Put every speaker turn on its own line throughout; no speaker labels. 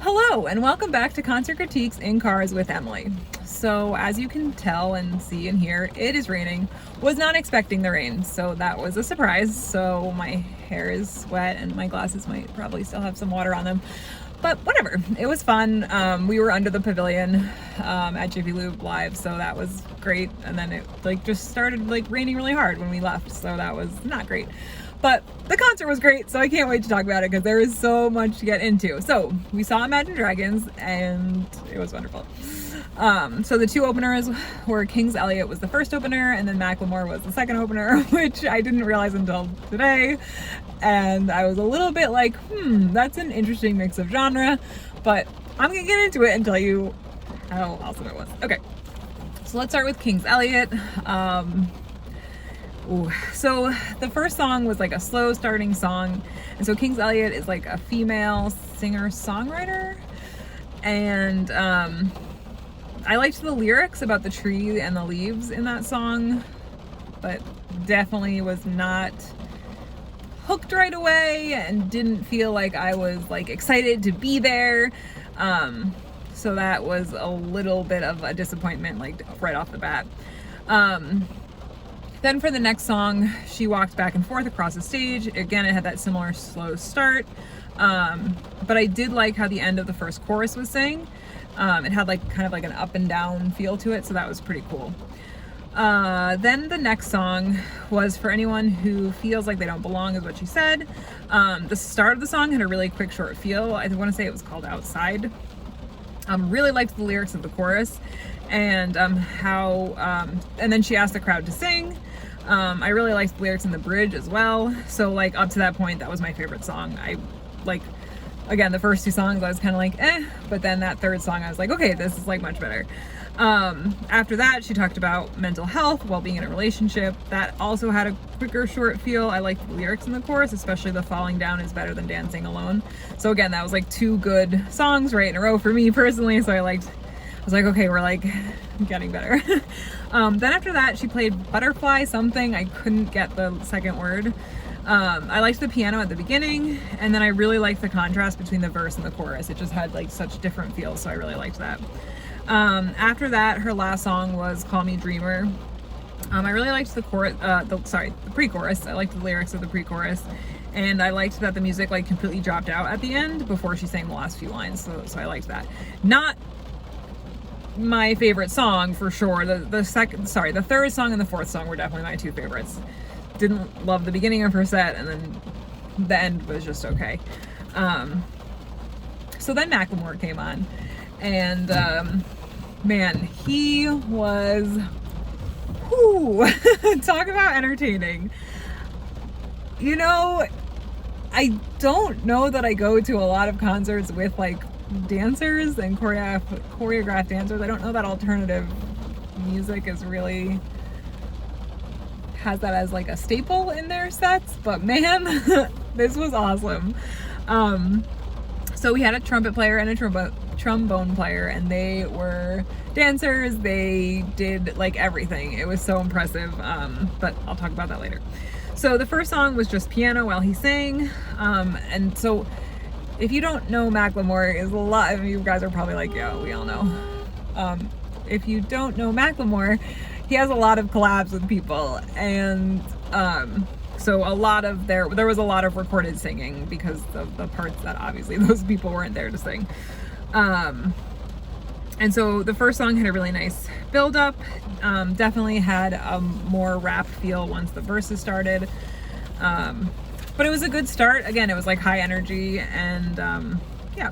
Hello and welcome back to Concert Critiques in Cars with Emily. So as you can tell and see and hear, it is raining. Was not expecting the rain, so that was a surprise. So my hair is wet and my glasses might probably still have some water on them. But whatever, it was fun. We were under the pavilion at Jiffy Lube live, so that was great. And then it just started raining really hard when we left, so that was not great. But the concert was great, so I can't wait to talk about it because there is so much to get into. So we saw Imagine Dragons and it was wonderful. So the two openers were King's Elliot was the first opener and then Macklemore was the second opener, which I didn't realize until today. And I was a little bit like, that's an interesting mix of genre, but I'm gonna get into it and tell you how awesome it was. Okay, so let's start with King's Elliot. So the first song was like a slow starting song, and so King's Elliot is like a female singer-songwriter, and I liked the lyrics about the tree and the leaves in that song, but definitely was not hooked right away and didn't feel like I was excited to be there. So that was a little bit of a disappointment right off the bat. Then for the next song, she walked back and forth across the stage. Again, it had that similar slow start. But I did like how the end of the first chorus was sang. It had kind of an up and down feel to it, so that was pretty cool. Then the next song was For Anyone Who Feels Like They Don't Belong, is what she said. The start of the song had a really quick, short feel. I want to say it was called Outside. Really liked the lyrics of the chorus and and then she asked the crowd to sing. I really liked the lyrics in the bridge as well. So up to that point, that was my favorite song. Again, the first two songs I was kind of but then that third song I was like, okay, this is much better. After that, she talked about mental health while being in a relationship. That also had a quicker, short feel. I liked the lyrics in the chorus, especially the falling down is better than dancing alone. So again, that was two good songs right in a row for me personally. So I was like, okay, we're getting better. Then after that, she played Butterfly something. I couldn't get the second word. I liked the piano at the beginning, and then I really liked the contrast between the verse and the chorus. It just had such different feels, so I really liked that. After that, her last song was Call Me Dreamer. I really liked the pre-chorus. I liked the lyrics of the pre-chorus, and I liked that the music completely dropped out at the end before she sang the last few lines. So I liked that. Not my favorite song for sure. The third song and the fourth song were definitely my two favorites. Didn't love the beginning of her set, and then the end was just okay. So then Macklemore came on, and man, he was talk about entertaining. I don't know that I go to a lot of concerts with dancers and choreographed dancers. I don't know that alternative music is really has that as a staple in their sets, but man, this was awesome. So we had a trumpet player and a trombone player, and they were dancers. They did everything. It was so impressive, but I'll talk about that later. So the first song was just piano while he sang, and so if you don't know Macklemore, is a lot of you guys are probably yeah, we all know. If you don't know Macklemore, he has a lot of collabs with people, and so there was a lot of recorded singing because of the parts that obviously those people weren't there to sing. And so the first song had a really nice build up, definitely had a more rap feel once the verses started. But it was a good start. Again, it was high energy, and yeah.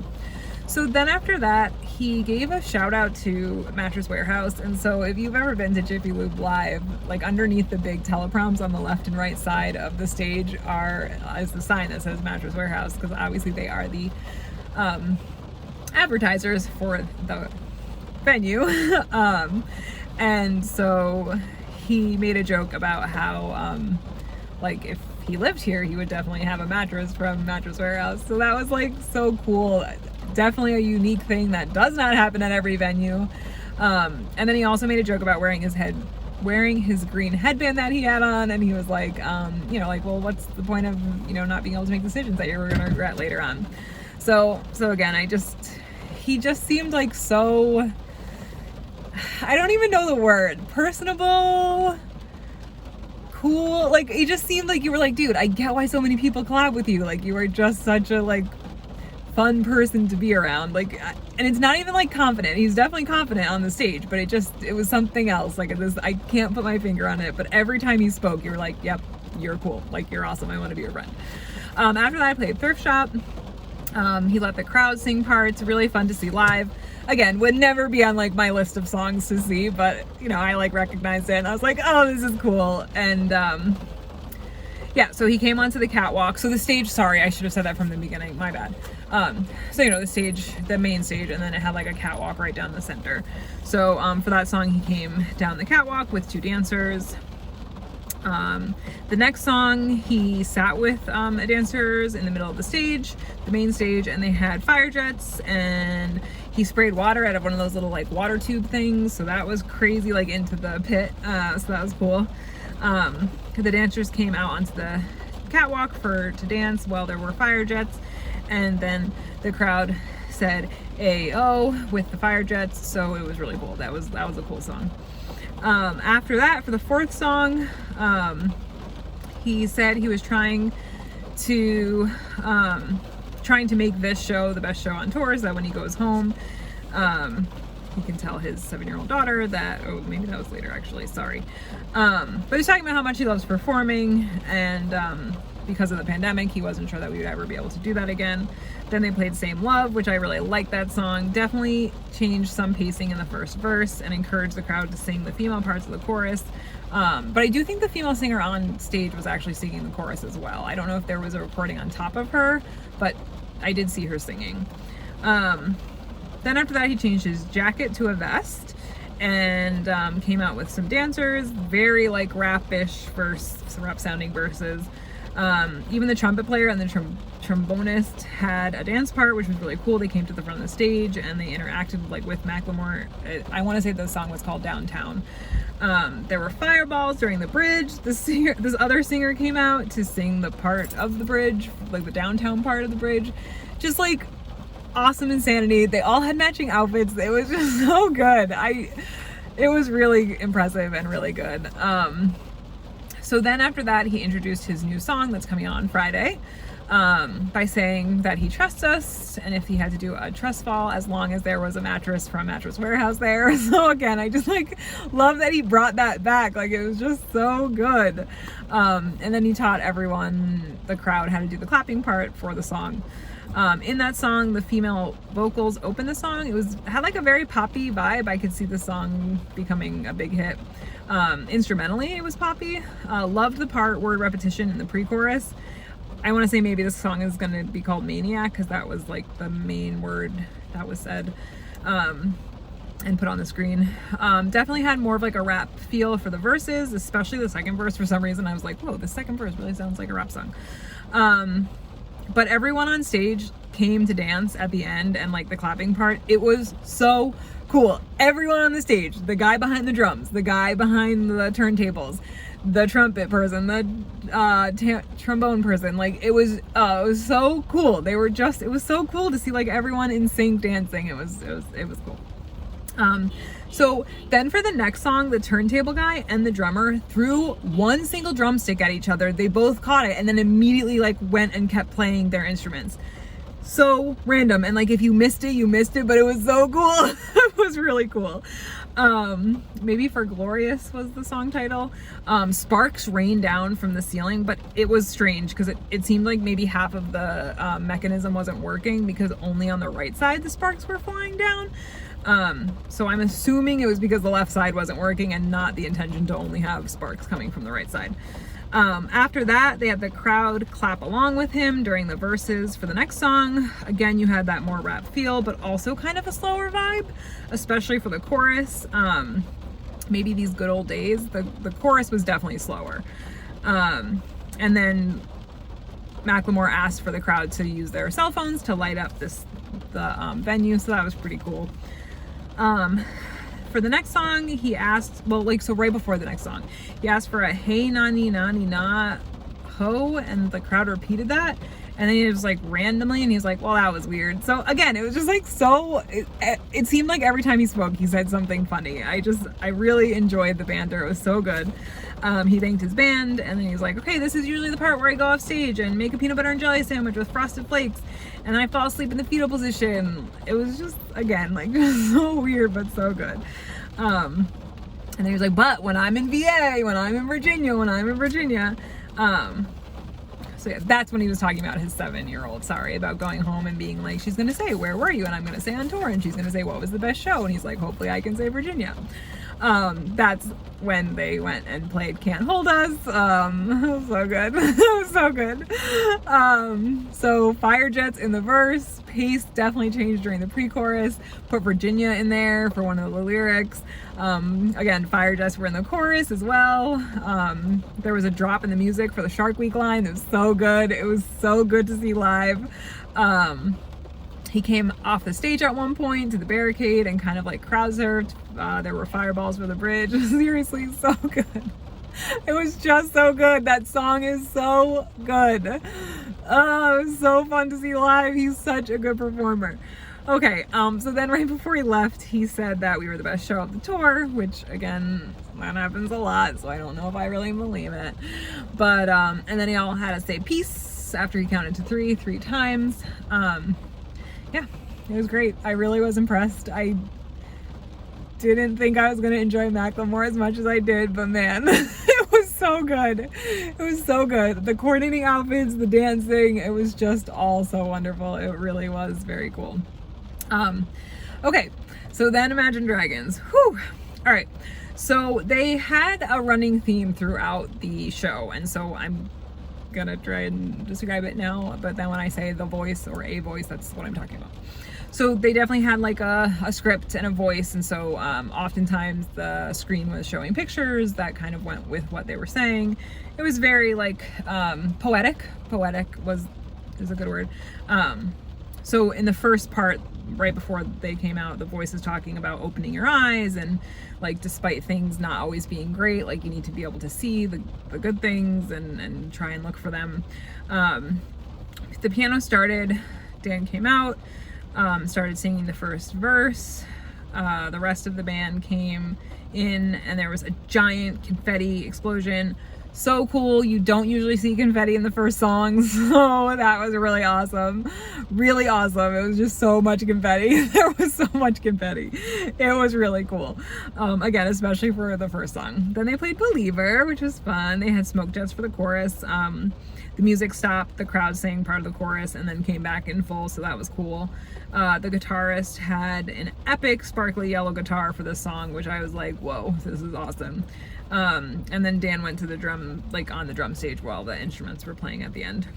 So then after that, he gave a shout out to Mattress Warehouse. And so if you've ever been to Jiffy Lube Live, underneath the big teleproms on the left and right side of the stage is the sign that says Mattress Warehouse, because obviously they are the advertisers for the venue. And so he made a joke about how if he lived here, he would definitely have a mattress from Mattress Warehouse. So that was so cool. Definitely a unique thing that does not happen at every venue. And then he also made a joke about wearing his green headband that he had on, and he was well, what's the point of not being able to make decisions that you're going to regret later on. So again, he just seemed like so, I don't even know the word, personable, cool. Like, it just seemed like you were like, dude, I get why so many people collab with you. Like, you are just such a like fun person to be around. Like, and it's not even like confident. He's definitely confident on the stage, but it was something else. Like, this, I can't put my finger on it, but every time he spoke, you were like, yep, you're cool. Like, you're awesome. I want to be your friend. After that, I played Thrift Shop. He let the crowd sing parts. Really fun to see live. Again, would never be on like my list of songs to see, but you know, I like recognized it and I was like, oh, this is cool. And yeah, so he came onto the catwalk. So the stage, sorry, I should have said that from the beginning, my bad. So you know, the stage, the main stage, and then it had like a catwalk right down the center. So for that song, he came down the catwalk with 2 dancers. The next song, he sat with dancers in the middle of the stage, the main stage, and they had fire jets, and he sprayed water out of one of those little like water tube things, so that was crazy, like into the pit, so that was cool. The dancers came out onto the catwalk to dance while there were fire jets, and then the crowd said "Ayo" with the fire jets, so it was really cool. That was a cool song. After that, for the 4th song, he said he was trying to make this show the best show on tour, so that when he goes home, he can tell his 7-year-old daughter that, oh, maybe that was later actually, sorry. But he's talking about how much he loves performing, and because of the pandemic, he wasn't sure that we would ever be able to do that again. Then they played Same Love, which I really liked that song. Definitely changed some pacing in the first verse and encouraged the crowd to sing the female parts of the chorus. But I do think the female singer on stage was actually singing the chorus as well. I don't know if there was a recording on top of her, but I did see her singing. Then after that, he changed his jacket to a vest and came out with some dancers, very like rap-ish verse, rap sounding verses. Even the trumpet player and the trombonist had a dance part, which was really cool. They came to the front of the stage and they interacted like with Macklemore. I want to say the song was called Downtown. There were fireballs during the bridge. This other singer came out to sing the part of the bridge, like the downtown part of the bridge. Just like awesome insanity. They all had matching outfits. It was just so good. It was really impressive and really good. So then after that, he introduced his new song that's coming out on Friday, by saying that he trusts us, and if he had to do a trust fall, as long as there was a mattress from Mattress Warehouse there. So again, I just like love that he brought that back. Like, it was just so good. And then he taught everyone, the crowd, how to do the clapping part for the song. In that song, the female vocals opened the song. Had like a very poppy vibe. I could see the song becoming a big hit. Instrumentally, it was poppy. Loved the part word repetition in the pre-chorus. I want to say maybe this song is going to be called Maniac, because that was like the main word that was said and put on the screen. Definitely had more of like a rap feel for the verses, especially the second verse. For some reason, I was like, whoa, the second verse really sounds like a rap song. But everyone on stage came to dance at the end, and like the clapping part, it was so cool. Everyone on the stage, the guy behind the drums, the guy behind the turntables, the trumpet person, the trombone person, like it was so cool. It was so cool to see like everyone in sync dancing. It was cool. So then for the next song, the turntable guy and the drummer threw one single drumstick at each other. They both caught it and then immediately like went and kept playing their instruments. So random, and like if you missed it, but it was so cool. It was really cool. Maybe For Glorious was the song title. Sparks rained down from the ceiling, but it was strange because it seemed like maybe half of the mechanism wasn't working, because only on the right side the sparks were flying down. So I'm assuming it was because the left side wasn't working and not the intention to only have sparks coming from the right side. After that, they had the crowd clap along with him during the verses for the next song. Again, you had that more rap feel, but also kind of a slower vibe, especially for the chorus. Maybe These Good Old Days. The chorus was definitely slower. And then Macklemore asked for the crowd to use their cell phones to light up the venue, so that was pretty cool. For the next song, he asked, right before the next song, he asked for a "Hey nani nani na ho," and the crowd repeated that. And then he was like randomly, and he's like, well, that was weird. So again, it was just like so, it seemed like every time he spoke, he said something funny. I really enjoyed the banter. It was so good. He thanked his band, and then he's like, okay, this is usually the part where I go off stage and make a peanut butter and jelly sandwich with frosted flakes, and then I fall asleep in the fetal position. It was just, again, like so weird, but so good. And then he was like, but when I'm in VA, when I'm in Virginia, so yeah, that's when he was talking about his 7-year-old, about going home and being like, she's going to say, where were you? And I'm going to say on tour, and she's going to say, what was the best show? And he's like, hopefully I can say Virginia. That's when they went and played Can't Hold Us. So good. It was so good. So Fire Jets in the verse. Pace definitely changed during the pre-chorus. Put Virginia in there for one of the lyrics. Again, Fire Jets were in the chorus as well. There was a drop in the music for the Shark Week line. It was so good. It was so good to see live. He came off the stage at one point to the barricade and kind of like crowd surfed. There were fireballs for the bridge. Seriously, so good. It was just so good. That song is so good. Oh, it was so fun to see live. He's such a good performer. Okay, so then right before he left, he said that we were the best show of the tour, which again, that happens a lot, so I don't know if I really believe it. But, and then he all had to say peace after he counted to three times. Yeah, it was great. I really was impressed. I didn't think I was going to enjoy Macklemore as much as I did, but man, it was so good. It was so good. The coordinating outfits, the dancing, it was just all so wonderful. It really was very cool. Okay, so then Imagine Dragons. Whew. All right, so they had a running theme throughout the show, and so I'm gonna try and describe it now, but then when I say the voice or a voice, that's what I'm talking about. So they definitely had like a script and a voice, and so oftentimes the screen was showing pictures that kind of went with what they were saying. It was very like poetic is a good word. So in the first part, right before they came out, the voice is talking about opening your eyes, and like despite things not always being great, like you need to be able to see the good things and try and look for them. The piano started, Dan came out, started singing the first verse. The rest of the band came in, and there was a giant confetti explosion. So cool. You don't usually see confetti in the first song, so that was really awesome. Really awesome. It was just so much confetti. There was so much confetti. It was really cool. Again, especially for the first song. Then they played Believer, which was fun. They had smoke jets for the chorus. The music stopped, the crowd sang part of the chorus, and then came back in full, so that was cool. The guitarist had an epic sparkly yellow guitar for this song, which I was like, whoa, this is awesome. And then Dan went to the drum, like on the drum stage while the instruments were playing at the end.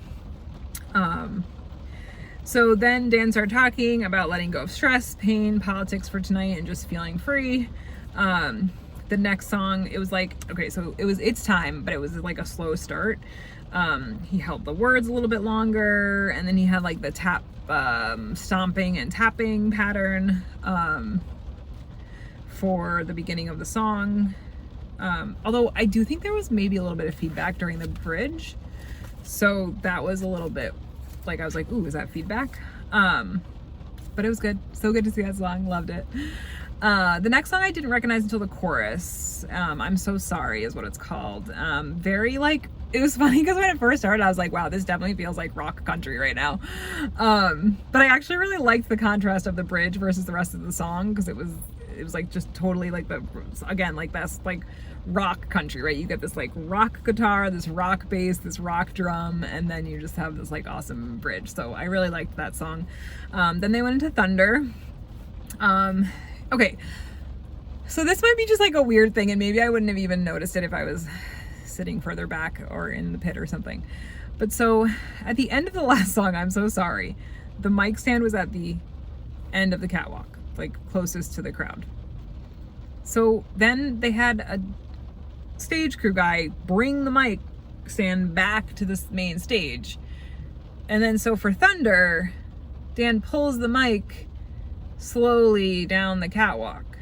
So then Dan started talking about letting go of stress, pain, politics for tonight, and just feeling free. The next song, it was like, okay, so it was It's Time, but it was like a slow start. He held the words a little bit longer, and then he had like the tap, stomping and tapping pattern, for the beginning of the song. Although I do think there was maybe a little bit of feedback during the bridge. So that was a little bit like, I was like, ooh, is that feedback? But it was good. So good to see that song. Loved it. The next song I didn't recognize until the chorus. I'm So Sorry is what it's called. Very like, it was funny because when it first started, I was like, wow, this definitely feels like rock country right now. But I actually really liked the contrast of the bridge versus the rest of the song, because it was like just totally like again, like that's like rock country, right? You get this like rock guitar, this rock bass, this rock drum, and then you just have this like awesome bridge. So I really liked that song. Then they went into Thunder. Okay, so this might be just like a weird thing, and maybe I wouldn't have even noticed it if I was sitting further back or in the pit or something. But so at the end of the last song, I'm So Sorry, the mic stand was at the end of the catwalk, like closest to the crowd. So then they had a stage crew guy bring the mic stand back to this main stage. And then so for Thunder, Dan pulls the mic slowly down the catwalk.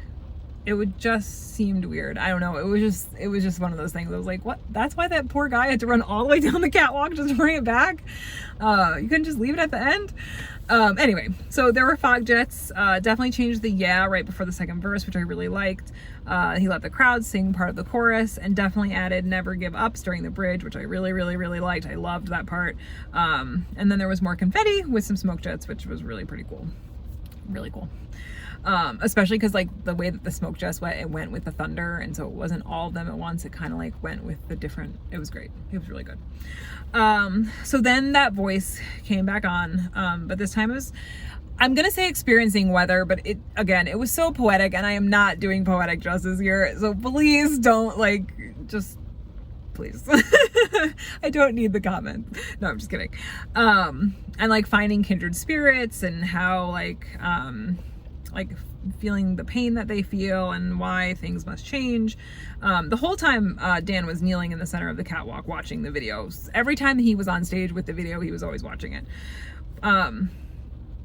it would just seemed weird. I don't know. It was just one of those things. I was like, what? That's why that poor guy had to run all the way down the catwalk just to bring it back? You couldn't just leave it at the end? Anyway, so there were fog jets. Definitely changed the yeah right before the second verse, which I really liked. He let the crowd sing part of the chorus, and definitely added never give ups during the bridge, which I really, really, really liked. I loved that part. And then there was more confetti with some smoke jets, which was really pretty cool. Really cool. Especially because like the way that the smoke jets went, it went with the thunder, and so it wasn't all of them at once. It kind of like went with the different. It was great. It was really good. So then that voice came back on, but this time it was, I'm gonna say experiencing weather, but it was so poetic, and I am not doing poetic justice here, so please don't just please. I don't need the comment. No, I'm just kidding. And like finding kindred spirits, and how like feeling the pain that they feel and why things must change. The whole time Dan was kneeling in the center of the catwalk watching the videos. Every time he was on stage with the video, he was always watching it.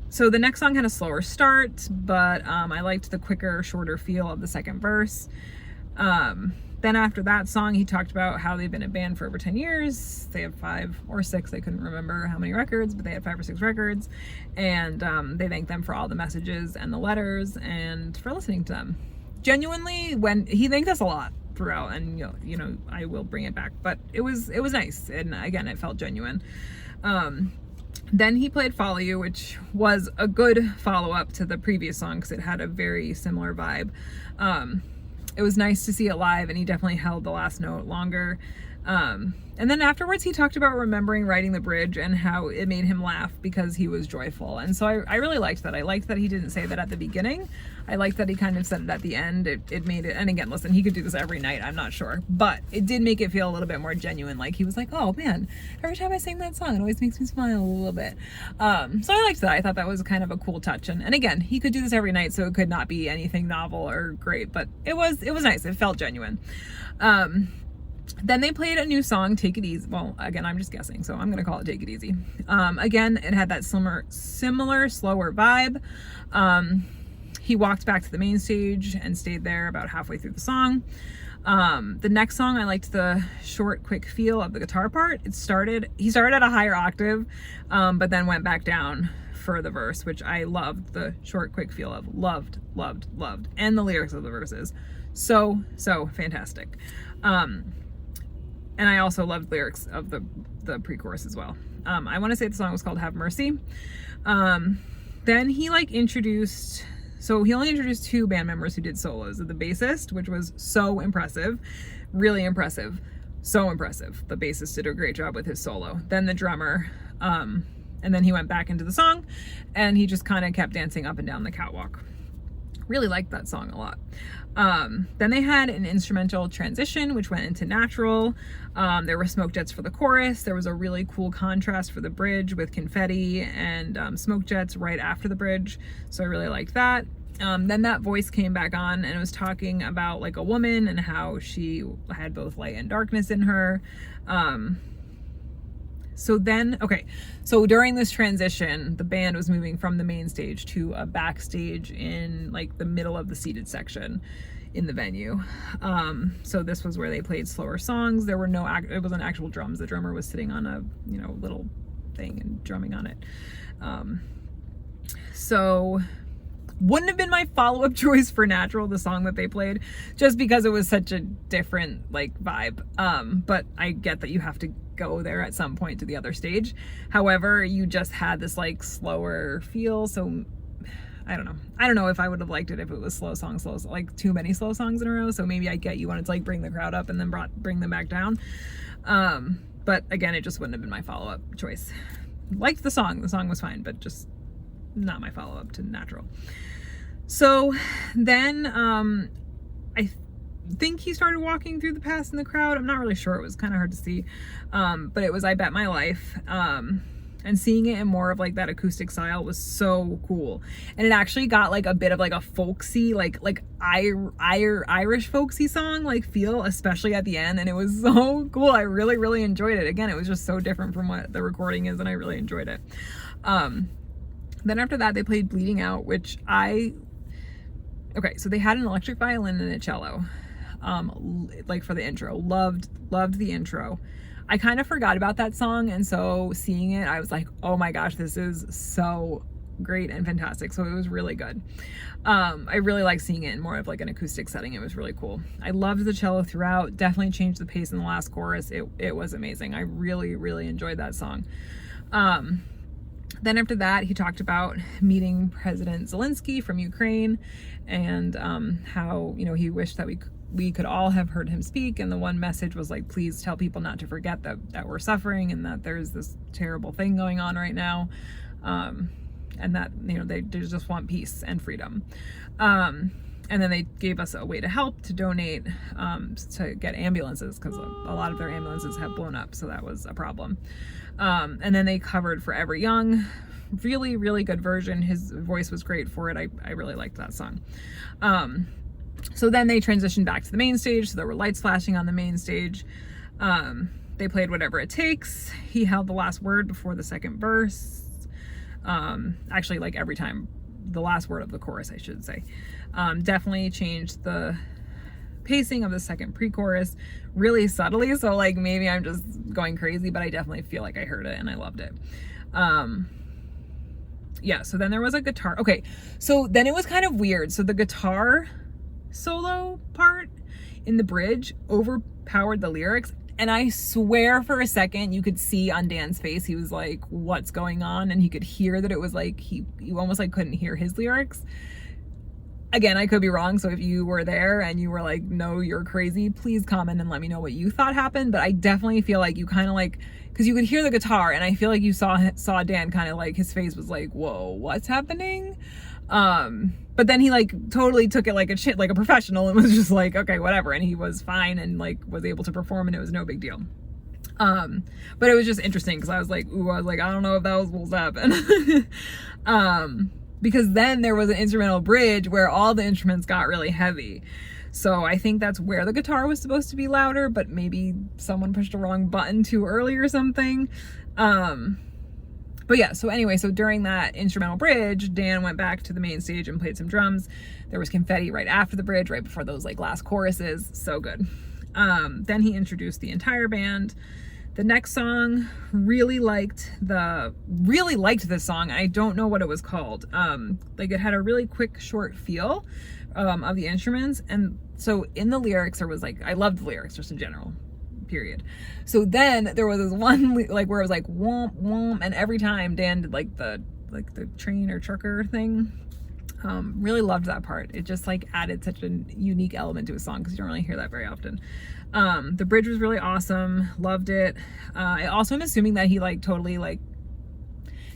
So the next song had a slower start, but I liked the quicker, shorter feel of the second verse. Then after that song, he talked about how they've been a band for over 10 years. They have 5 or 6, I couldn't remember how many records, but they had 5 or 6 records. And they thanked them for all the messages and the letters and for listening to them. Genuinely, when he thanked us a lot throughout, and you know, I will bring it back, but it was nice. And again, it felt genuine. Then he played Follow You, which was a good follow-up to the previous song because it had a very similar vibe. It was nice to see it live, and he definitely held the last note longer. And then afterwards, he talked about remembering writing the bridge and how it made him laugh because he was joyful. And so I really liked that. I liked that he didn't say that at the beginning. I liked that he kind of said it at the end. It made it, and again, listen, he could do this every night, I'm not sure, but it did make it feel a little bit more genuine. Like he was like, oh man, every time I sing that song, it always makes me smile a little bit. So I liked that. I thought that was kind of a cool touch. And again, he could do this every night, so it could not be anything novel or great, but it was nice. It felt genuine. Then they played a new song, Take It Easy. Well, again, I'm just guessing, so I'm going to call it Take It Easy. Again, it had that similar, slower vibe. He walked back to the main stage and stayed there about halfway through the song. The next song, I liked the short, quick feel of the guitar part. He started at a higher octave, but then went back down for the verse, which I loved the short, quick feel of. Loved. And the lyrics of the verses. So fantastic. And I also loved lyrics of the pre-chorus as well. I want to say the song was called Have Mercy. Then he introduced, so he only introduced 2 band members who did solos. The bassist, which was so impressive, really impressive, so impressive. The bassist did a great job with his solo. Then the drummer, and then he went back into the song, and he just kind of kept dancing up and down the catwalk. Really liked that song a lot. Then they had an instrumental transition, which went into natural. There were smoke jets for the chorus. There was a really cool contrast for the bridge with confetti and smoke jets right after the bridge. So I really liked that. Then that voice came back on, and it was talking about like a woman and how she had both light and darkness in her. So during this transition, the band was moving from the main stage to a backstage in like the middle of the seated section in the venue. So this was where they played slower songs. There were it wasn't actual drums. The drummer was sitting on a, little thing and drumming on it. So wouldn't have been my follow-up choice for Natural, the song that they played, just because it was such a different vibe. But I get that you have to go there at some point to the other stage. However, you just had this slower feel, so I don't know if I would have liked it if it was slow songs, too many slow songs in a row. So maybe I get you wanted to bring the crowd up and then bring them back down. But again, it just wouldn't have been my follow-up choice. Liked the song was fine, but just not my follow-up to Natural. So then I think he started walking through the past in the crowd. I'm not really sure. It was kind of hard to see. But it was I Bet My Life. And seeing it in more of that acoustic style was so cool. And it actually got a bit of a folksy, Irish folksy song feel, especially at the end. And it was so cool. I really, really enjoyed it. Again, it was just so different from what the recording is, and I really enjoyed it. Then after that, they played Bleeding Out, which I Okay, so they had an electric violin and a cello, like for the intro. Loved the intro. I kind of forgot about that song, and so seeing it, I was like, oh my gosh, this is so great and fantastic. So it was really good. I really like seeing it in more of like an acoustic setting. It was really cool. I loved the cello throughout. Definitely changed the pace in the last chorus. It was amazing. I really enjoyed that song. Then after that, he talked about meeting President Zelensky from Ukraine, and how, you know, he wished that we could all have heard him speak. And the one message was like, please tell people not to forget that we're suffering and that there's this terrible thing going on right now. And that, you know, they just want peace and freedom. And then they gave us a way to help, to donate, to get ambulances, because a lot of their ambulances have blown up, so that was a problem. And then they covered Forever Young. Really good version. His voice was great for it. I really liked that song. So then they transitioned back to the main stage, so there were lights flashing on the main stage. They played Whatever It Takes. He held the last word before the second verse. Actually, like every time, the last word of the chorus, I should say. Definitely changed the pacing of the second pre-chorus really subtly, so like maybe I'm just going crazy, but I definitely feel like I heard it and I loved it. Yeah, so then there was a guitar. Okay, so then it was kind of weird. So the guitar solo part in the bridge overpowered the lyrics, and I swear for a second you could see on Dan's face, he was like, what's going on? And he could hear that it was like, he almost like couldn't hear his lyrics. Again, I could be wrong, so if you were there and you were like, no, you're crazy, please comment and let me know what you thought happened. But I definitely feel like you kind of like, because you could hear the guitar, and I feel like you saw Dan kind of like, his face was like, whoa, what's happening? But then he like totally took it like a professional, and was just like, okay, whatever, and he was fine and like was able to perform, and it was no big deal. But it was just interesting because I was like, I don't know if that was what's happened. Because then there was an instrumental bridge where all the instruments got really heavy. So I think that's where the guitar was supposed to be louder, but maybe someone pushed a wrong button too early or something. But yeah, so anyway, so during that instrumental bridge, Dan went back to the main stage and played some drums. There was confetti right after the bridge, right before those like last choruses. So good. Then he introduced the entire band. The next song, really liked this song. I don't know what it was called. Like it had a really quick, short feel of the instruments. And so in the lyrics, there was like, I loved the lyrics just in general, period. So then there was this one like where it was like womp womp, and every time Dan did like the train or trucker thing. Really loved that part. It just like added such a unique element to a song, because you don't really hear that very often. The bridge was really awesome. Loved it. I also am assuming that he like totally like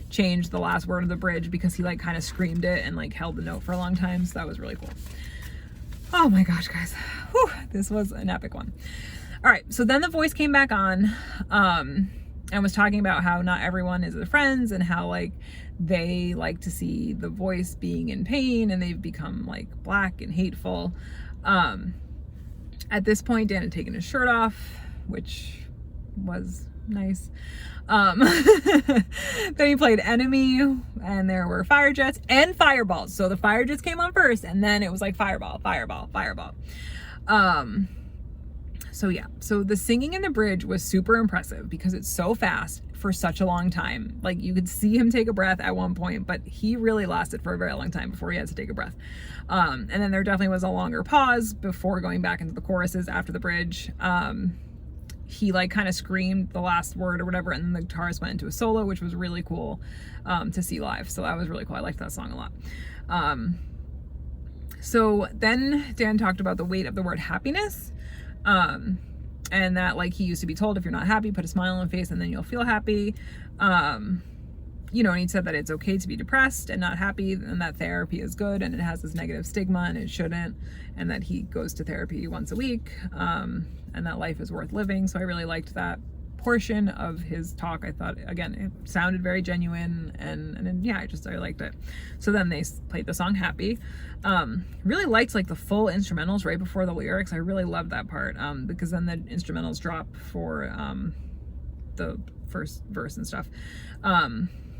changed the last word of the bridge, because he like kind of screamed it and like held the note for a long time. So that was really cool. Oh my gosh, guys. Whew, this was an epic one. All right. So then the voice came back on, and was talking about how not everyone is their friends, and how like they like to see the voice being in pain, and they've become like black and hateful. At this point, Dan had taken his shirt off, which was nice. Then he played Enemy, and there were fire jets and fireballs. So the fire jets came on first, and then it was like fireball. So yeah, so the singing in the bridge was super impressive, because it's so fast for such a long time. Like you could see him take a breath at one point, but he really lasted for a very long time before he had to take a breath. And then there definitely was a longer pause before going back into the choruses after the bridge. He like kind of screamed the last word or whatever, and then the guitarist went into a solo, which was really cool to see live. So that was really cool. I liked that song a lot. So then Dan talked about the weight of the word happiness. And that like he used to be told, if you're not happy, put a smile on your face and then you'll feel happy. You know, and he said that it's okay to be depressed and not happy, and that therapy is good, and it has this negative stigma and it shouldn't, and that he goes to therapy once a week, and that life is worth living. So I really liked that portion of his talk. I thought, again, it sounded very genuine, and yeah, I liked it. So then they played the song Happy. Really liked like the full instrumentals right before the lyrics. I really loved that part, because then the instrumentals drop for the first verse and stuff.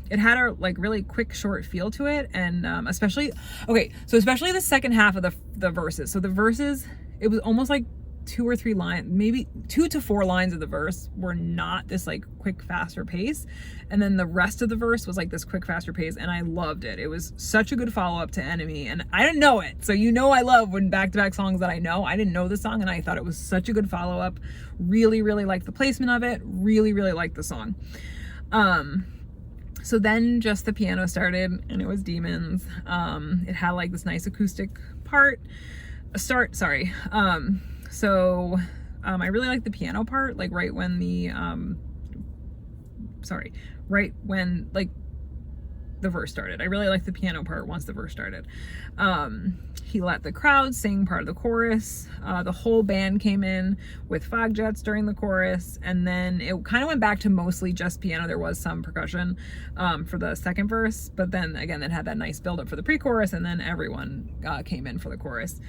it had a like really quick, short feel to it, and especially the second half of the verses. So the verses, it was almost like 2 or 3 lines, maybe 2 to 4 lines of the verse were not this like quick, faster pace, and then the rest of the verse was like this quick, faster pace, and I loved it. It was such a good follow-up to Enemy, and I didn't know it, so I love when back-to-back songs that I know. I didn't know the song, and I thought it was such a good follow-up. Really, really liked the placement of it. Really, really liked the song. So then just the piano started, and it was Demons. It had like this nice acoustic start. I really like the piano part, like right when like the verse started. I really liked the piano part once the verse started. He let the crowd sing part of the chorus. The whole band came in with fog jets during the chorus, and then it kind of went back to mostly just piano. There was some percussion for the second verse, but then again, it had that nice build up for the pre-chorus, and then everyone came in for the chorus.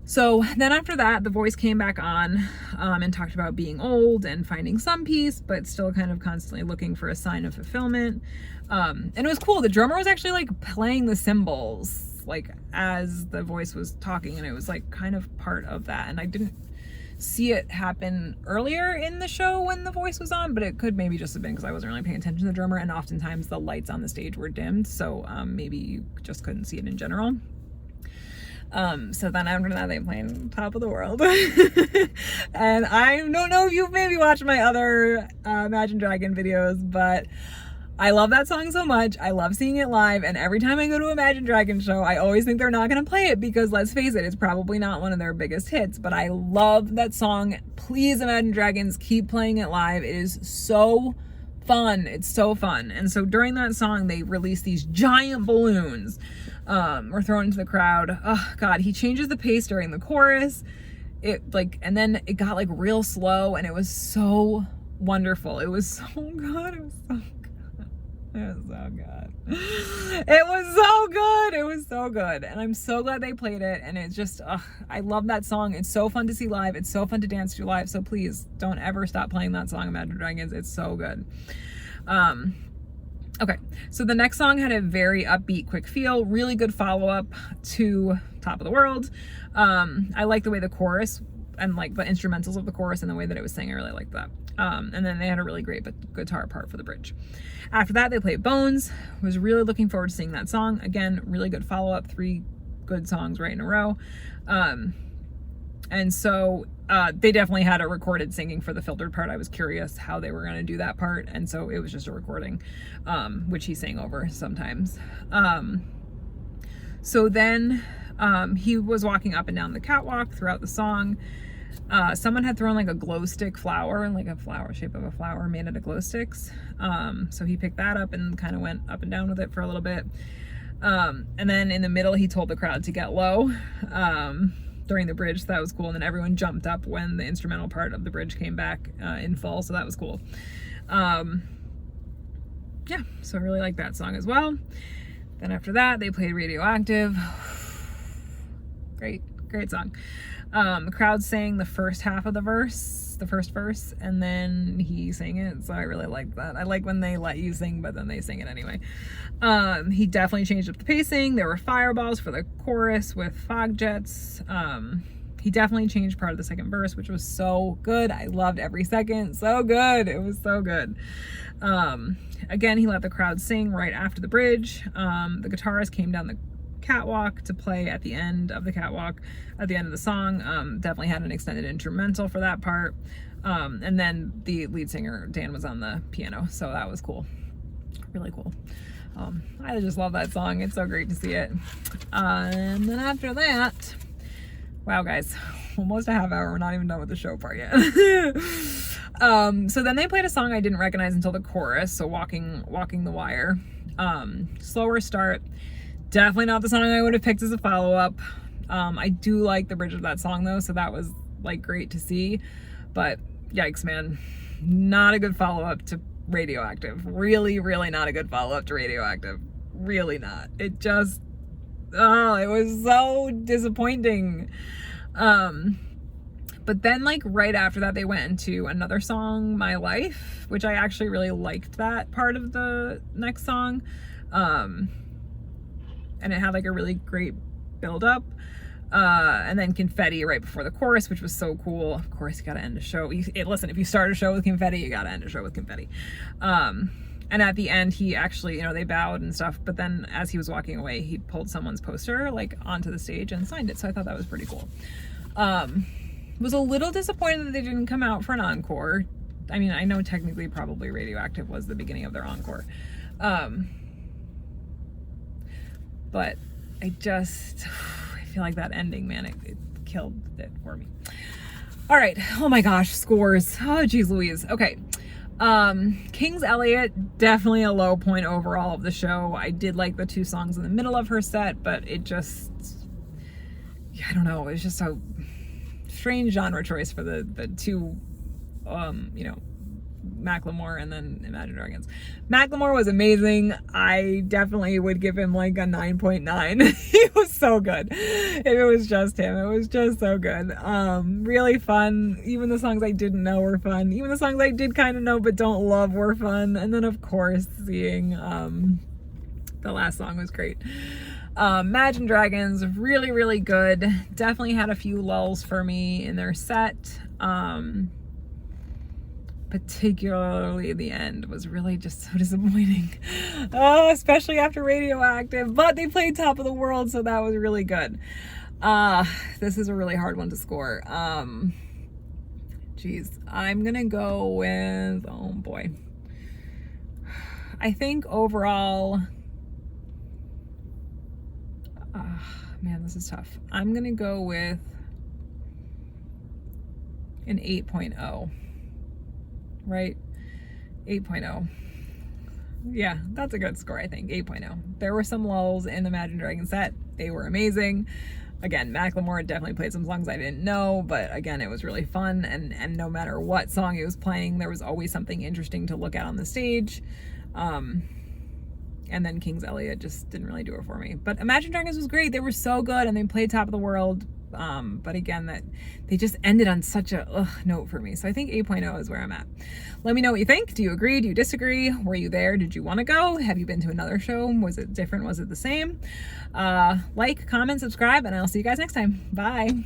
So then after that, the voice came back on and talked about being old and finding some peace, but still kind of constantly looking for a sign of fulfillment. And it was cool. The drummer was actually like playing the cymbals like as the voice was talking, and it was like kind of part of that. And I didn't see it happen earlier in the show when the voice was on, but it could maybe just have been because I wasn't really paying attention to the drummer, and oftentimes the lights on the stage were dimmed, so maybe you just couldn't see it in general. So then after that, they played Top of the World. And I don't know if you've maybe watched my other Imagine Dragon videos, but I love that song so much. I love seeing it live, and every time I go to Imagine Dragon show, I always think they're not going to play it because, let's face it, it's probably not one of their biggest hits, but I love that song. Please, Imagine Dragons, keep playing it live. It is so fun. It's so fun. And so during that song, they released these giant balloons were thrown into the crowd. Oh God, he changes the pace during the chorus. And then it got like real slow, and it was so wonderful. It was so good. It was so good. It was so good. It was so good. It was so good. And I'm so glad they played it. And it's just, I love that song. It's so fun to see live. It's so fun to dance to live. So please don't ever stop playing that song, Imagine Dragons. It's so good. Okay, so the next song had a very upbeat, quick feel, really good follow-up to Top of the World. I like the way the chorus and like the instrumentals of the chorus and the way that it was sang. I really liked that. And then they had a really great guitar part for the bridge. After that, they played Bones. Was really looking forward to seeing that song. Again, really good follow-up, 3 good songs right in a row. And so they definitely had a recorded singing for the filtered part. I was curious how they were going to do that part, and so it was just a recording, which he sang over sometimes. So then he was walking up and down the catwalk throughout the song. Someone had thrown like a glow stick flower, like a flower shape of a flower made out of glow sticks. So he picked that up and kind of went up and down with it for a little bit. And then in the middle, he told the crowd to get low during the bridge. So that was cool. And then everyone jumped up when the instrumental part of the bridge came back in full. So that was cool. Yeah, so I really like that song as well. Then after that, they played Radioactive. Great song. The crowd sang the first half of the first verse, and then he sang it, so I really liked that. I like when they let you sing, but then they sing it anyway. He definitely changed up the pacing. There were fireballs for the chorus with fog jets. He definitely changed part of the second verse, which was so good. I loved every second. So good. It was so good. Again, he let the crowd sing right after the bridge. The guitarist came down the catwalk to play at the end of the catwalk at the end of the song. Definitely had an extended instrumental for that part. And then the lead singer Dan was on the piano, so that was cool. Really cool. I just love that song. It's so great to see it. And then after that, wow guys, almost a half hour. We're not even done with the show part yet. So then they played a song I didn't recognize until the chorus, so Walking the Wire. Slower start. Definitely not the song I would have picked as a follow-up. I do like the bridge of that song though, so that was like great to see. But yikes, man. Not a good follow-up to Radioactive. Really, really not a good follow-up to Radioactive. Really not. It just, it was so disappointing. But then like right after that, they went into another song, My Life, which I actually really liked that part of the next song. And it had like a really great build up. And then Confetti right before the chorus, which was so cool. Of course, you gotta end a show. Listen, if you start a show with Confetti, you gotta end a show with Confetti. And at the end, he actually, you know, they bowed and stuff, but then as he was walking away, he pulled someone's poster like onto the stage and signed it. So I thought that was pretty cool. Was a little disappointed that they didn't come out for an encore. I mean, I know technically probably Radioactive was the beginning of their encore. But I feel like that ending, man, it killed it for me. All right. Oh my gosh, scores. Oh, geez Louise. Okay. King's Elliot, definitely a low point overall of the show. I did like the 2 songs in the middle of her set, but it just, I don't know, it was just a strange genre choice for the 2, you know, Macklemore and then Imagine Dragons. Macklemore was amazing. I definitely would give him like a 9.9. He was so good. If it was just him, it was just so good. Really fun. Even the songs I didn't know were fun. Even the songs I did kind of know but don't love were fun. And then of course seeing the last song was great. Imagine Dragons, really, really good. Definitely had a few lulls for me in their set. Particularly the end was really just so disappointing. Oh, especially after Radioactive, but they played Top of the World, so that was really good. This is a really hard one to score. Geez, I'm gonna go with, oh boy. I think overall, man, this is tough. I'm gonna go with an 8.0. Right? 8.0. Yeah, that's a good score, I think. 8.0. There were some lulls in the Imagine Dragons set. They were amazing. Again, Macklemore definitely played some songs I didn't know, but again, it was really fun. And no matter what song he was playing, there was always something interesting to look at on the stage. And then King's Elliot just didn't really do it for me. But Imagine Dragons was great. They were so good, and they played Top of the World. But again, that they just ended on such a note for me. So I think 8.0 is where I'm at. Let me know what you think. Do you agree? Do you disagree? Were you there? Did you want to go? Have you been to another show? Was it different? Was it the same? Like, comment, subscribe, and I'll see you guys next time. Bye.